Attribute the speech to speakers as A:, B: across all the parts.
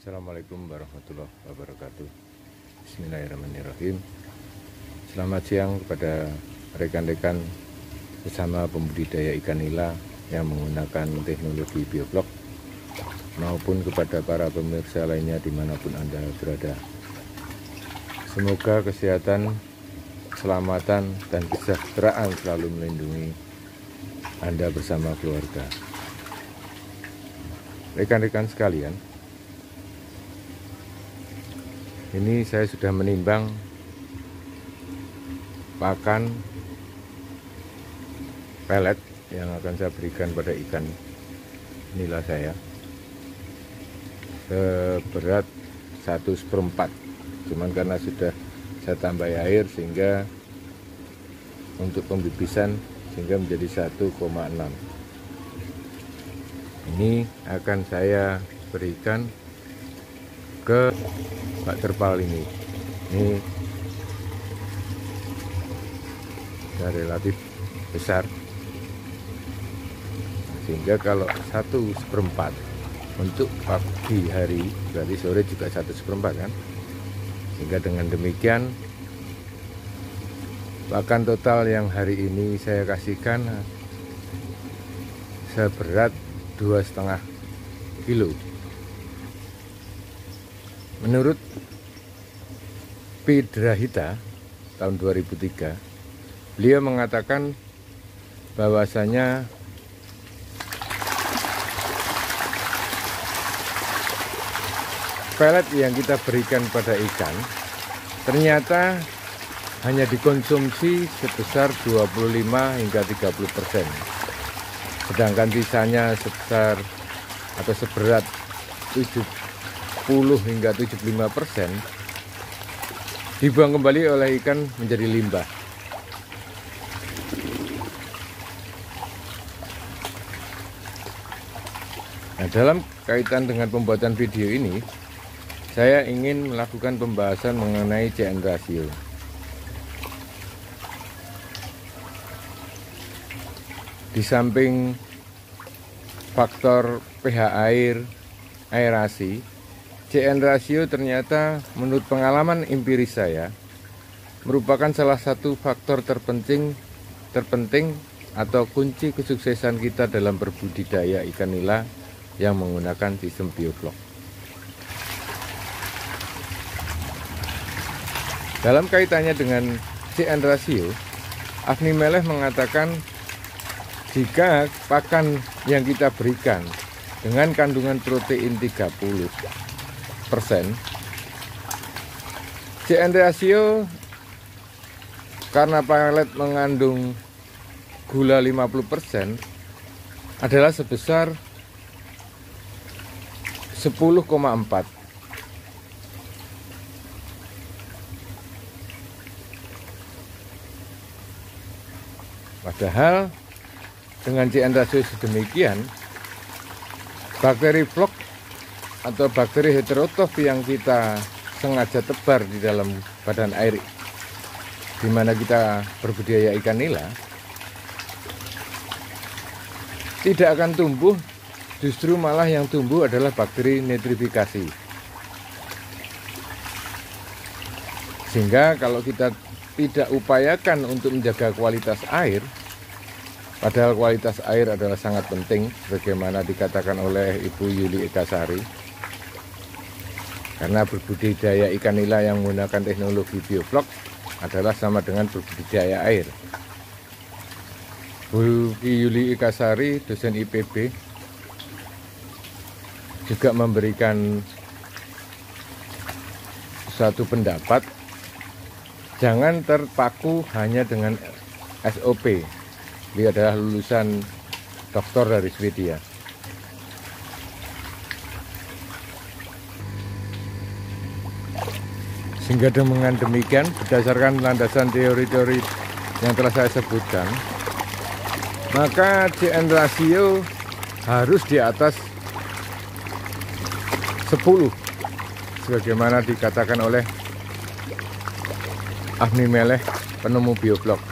A: Assalamualaikum warahmatullahi wabarakatuh. Bismillahirrahmanirrahim. Selamat siang kepada rekan-rekan sesama pembudidaya ikan nila yang menggunakan teknologi bioblok, maupun kepada para pemirsa lainnya dimanapun Anda berada. Semoga kesehatan, keselamatan, dan kesejahteraan selalu melindungi Anda bersama keluarga. Rekan-rekan sekalian, ini saya sudah menimbang pakan pelet yang akan saya berikan pada ikan nila saya seberat 1/4. Cuman karena sudah saya tambah air sehingga untuk pembibisan sehingga menjadi 1,6. Ini akan saya berikan ke bak terpal ini. Ini sudah relatif besar, sehingga kalau 1/4 untuk pagi hari berarti sore juga 1/4 kan, sehingga dengan demikian pakan total yang hari ini saya kasihkan seberat 2,5 kilo. Menurut Pidrahita tahun 2003, beliau mengatakan bahwasanya pelet yang kita berikan pada ikan ternyata hanya dikonsumsi sebesar 25 hingga 30%, sedangkan sisanya sebesar atau seberat 10 hingga 75% dibuang kembali oleh ikan menjadi limbah. Nah, dalam kaitan dengan pembuatan video ini, saya ingin melakukan pembahasan mengenai CN ratio. Di samping faktor pH air, aerasi, CN ratio ternyata menurut pengalaman empiris saya merupakan salah satu faktor terpenting atau kunci kesuksesan kita dalam berbudidaya ikan nila yang menggunakan sistem bioblok. Dalam kaitannya dengan CN ratio, Afni Meleh mengatakan jika pakan yang kita berikan dengan kandungan protein 30%, CN ratio karena pelet mengandung gula 50% adalah sebesar 10,4. Padahal dengan CN ratio sedemikian, bakteri flok atau bakteri heterotrof yang kita sengaja tebar di dalam badan air di mana kita berbudidaya ikan nila tidak akan tumbuh, justru malah yang tumbuh adalah bakteri nitrifikasi. Sehingga kalau kita tidak upayakan untuk menjaga kualitas air, padahal kualitas air adalah sangat penting bagaimana dikatakan oleh Ibu Yuli Ekasari, karena berbudidaya ikan nila yang menggunakan teknologi bioblok adalah sama dengan berbudidaya air. Bu Yuli Ekasari, dosen IPB, juga memberikan suatu pendapat, jangan terpaku hanya dengan SOP. Dia adalah lulusan doktor dari Swedia. Sehingga dengan demikian, berdasarkan landasan teori-teori yang telah saya sebutkan, maka CN ratio harus di atas 10, sebagaimana dikatakan oleh Afni Meleh, penemu bioblok.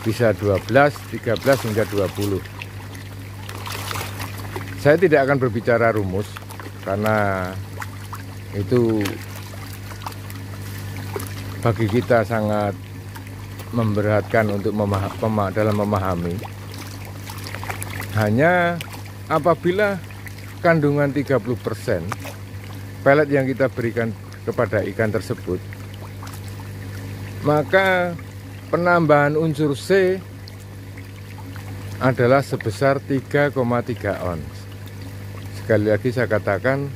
A: Bisa 12, 13, hingga 20. Saya tidak akan berbicara rumus, karena itu bagi kita sangat memberatkan untuk dalam memahami. Hanya apabila kandungan 30% pelet yang kita berikan kepada ikan tersebut, maka penambahan unsur C adalah sebesar 3,3 ons. Sekali lagi saya katakan,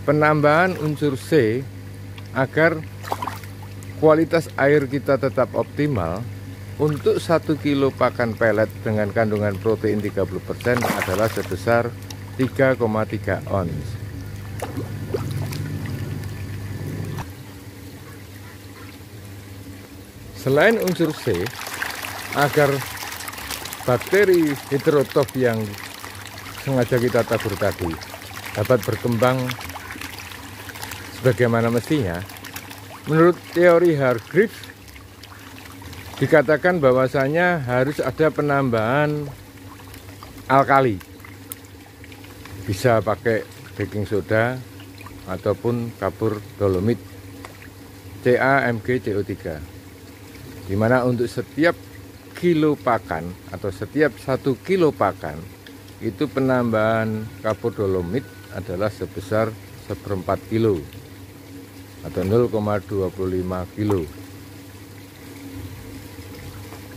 A: penambahan unsur C agar kualitas air kita tetap optimal untuk 1 kilo pakan pelet dengan kandungan protein 30% adalah sebesar 3,3 ons. Selain unsur C, agar bakteri heterotop yang sengaja kita tabur tadi dapat berkembang sebagaimana mestinya, menurut teori Hargreaves dikatakan bahwasanya harus ada penambahan alkali. Bisa pakai baking soda ataupun kapur dolomit CaMgCO3, dimana untuk setiap kilo pakan atau setiap 1 kilo pakan itu penambahan kapur dolomit adalah sebesar 1/4 kilo atau 0,25 kilo.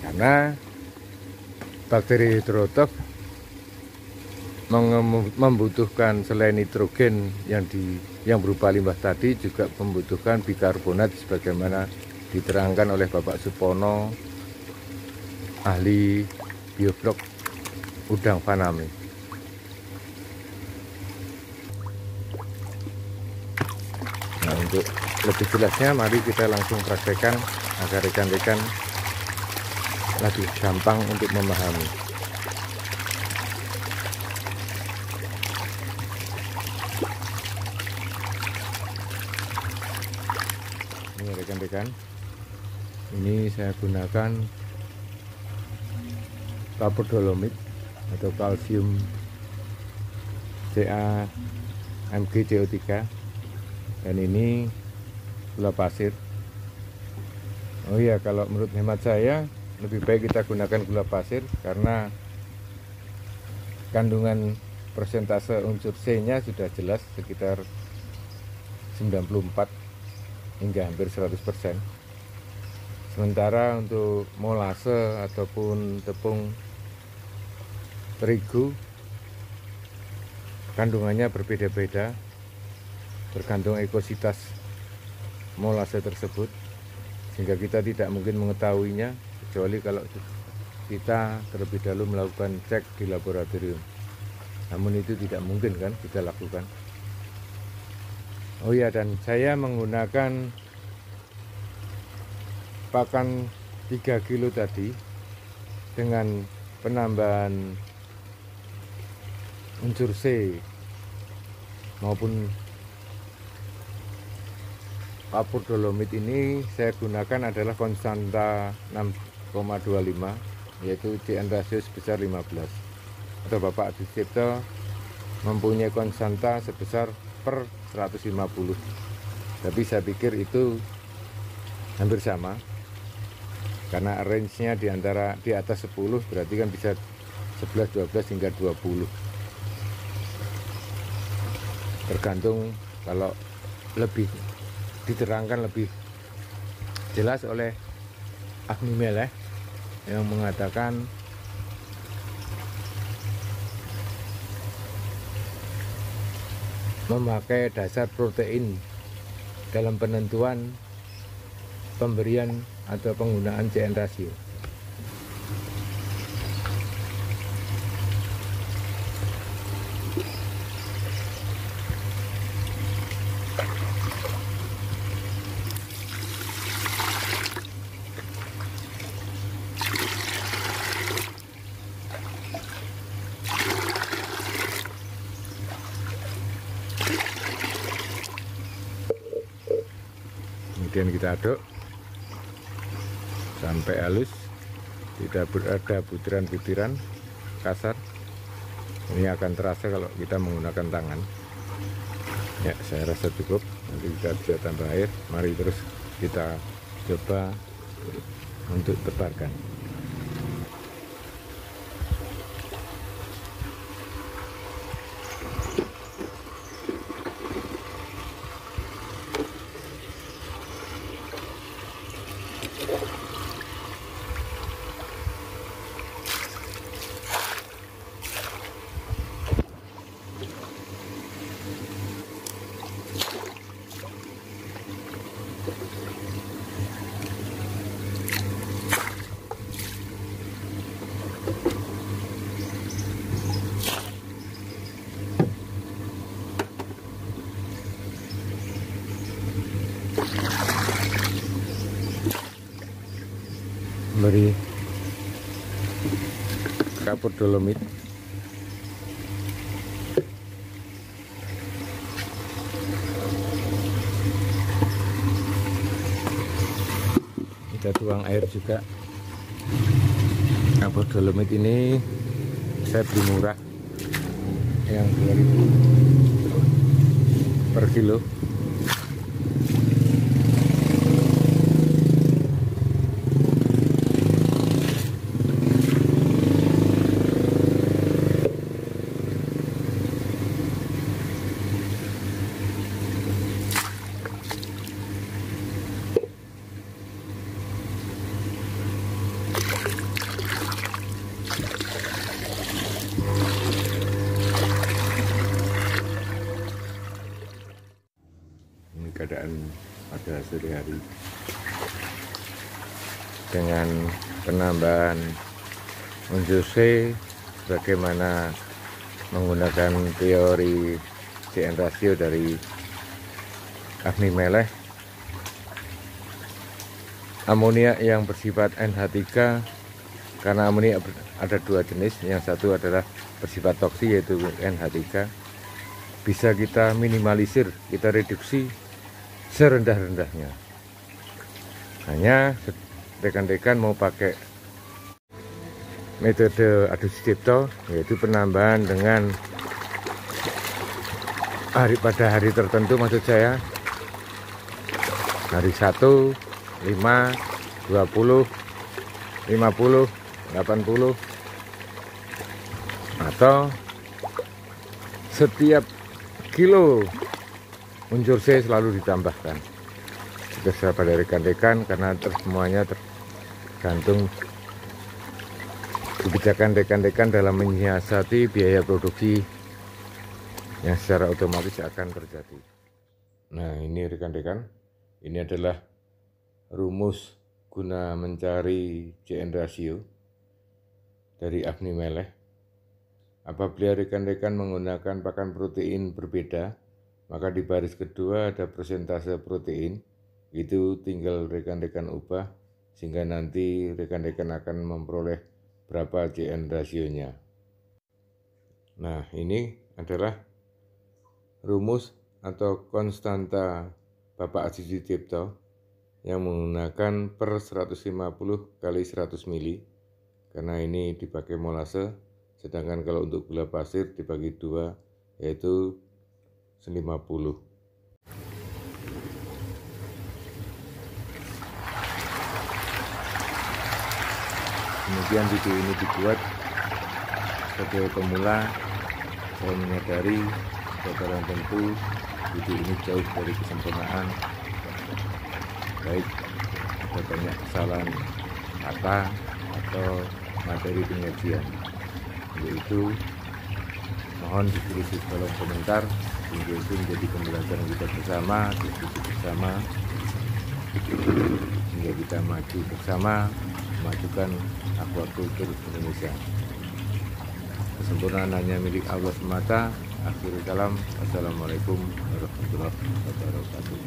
A: Karena bakteri heterotop membutuhkan selain nitrogen yang berupa limbah tadi, juga membutuhkan bikarbonat sebagaimana diterangkan oleh Bapak Supono, ahli bioblok udang faname. Nah, untuk lebih jelasnya mari kita langsung praktekkan agar rekan-rekan lebih gampang untuk memahami. Ini rekan-rekan, ini saya gunakan kapur dolomit atau kalsium CaMgCO3, dan ini gula pasir. Oh iya, kalau menurut hemat saya lebih baik kita gunakan gula pasir karena kandungan persentase unsur C nya sudah jelas sekitar 94 hingga hampir 100%. Sementara untuk molase ataupun tepung terigu kandungannya berbeda-beda tergantung ekositas molase tersebut, sehingga kita tidak mungkin mengetahuinya kecuali kalau kita terlebih dahulu melakukan cek di laboratorium. Namun itu tidak mungkin kan kita lakukan. Oh ya, dan saya menggunakan pakan 3 kilo tadi dengan penambahan unsur C maupun kapur dolomit ini saya gunakan adalah konstanta 6,25, yaitu CN rasio sebesar 15, atau Bapak Adi Cipto mempunyai konstanta sebesar per 150, tapi saya pikir itu hampir sama karena range-nya di atas 10, berarti kan bisa 11, 12 hingga 20, tergantung. Kalau lebih diterangkan lebih jelas oleh Agni Meleh yang mengatakan memakai dasar protein dalam penentuan pemberian atau penggunaan CN rasio. Kemudian kita aduk sampai halus, tidak berada butiran-butiran kasar. Ini akan terasa kalau kita menggunakan tangan. Ya, saya rasa cukup. Nanti kita bisa tambah air. Mari terus kita coba untuk tebarkan. Beri kapur dolomit. Kita tuang air juga. Kapur dolomit ini saya beli murah, yang 2.000 per kilo. Ini keadaan pada sore hari dengan penambahan Monjose, bagaimana menggunakan teori CN rasio dari Agni Meleh. Amonia yang bersifat NH3, karena amonia ada dua jenis, yang satu adalah bersifat toksik yaitu NH3, bisa kita minimalisir, kita reduksi serendah-rendahnya. Hanya rekan-rekan mau pakai metode Adu Sucipto, yaitu penambahan dengan pada hari tertentu, maksud saya hari 1, 5, 20, 50, 80, atau setiap kilo Monjose selalu ditambahkan. Itu serah pada rekan-rekan, karena semuanya tergantung kebijakan rekan-rekan dalam menyiasati biaya produksi yang secara otomatis akan terjadi. Nah, ini rekan-rekan, ini adalah rumus guna mencari CN rasio dari Agni Meleh. Apabila rekan-rekan menggunakan pakan protein berbeda, maka di baris kedua ada persentase protein, itu tinggal rekan-rekan ubah sehingga nanti rekan-rekan akan memperoleh berapa CN rasionya. Nah, ini adalah rumus atau konstanta Bapak Adi Sucipto yang menggunakan per 150 kali 100 mili, karena ini dipakai molase, sedangkan kalau untuk gula pasir dibagi 2 yaitu 50. Kemudian video ini dibuat sebagai pemula. Saya menyadari bakalan tentu video ini jauh dari kesempurnaan, baik ada banyak kesalahan kata atau materi penyajian. Untuk itu mohon ditulis di kolom komentar, sehingga itu menjadi pembelajaran kita bersama, diskusi bersama, sehingga kita maju bersama memajukan aquaculture Indonesia. Kesempurnaan hanya milik Allah semata. Akhirul kalam, wassalamualaikum warahmatullahi wabarakatuh.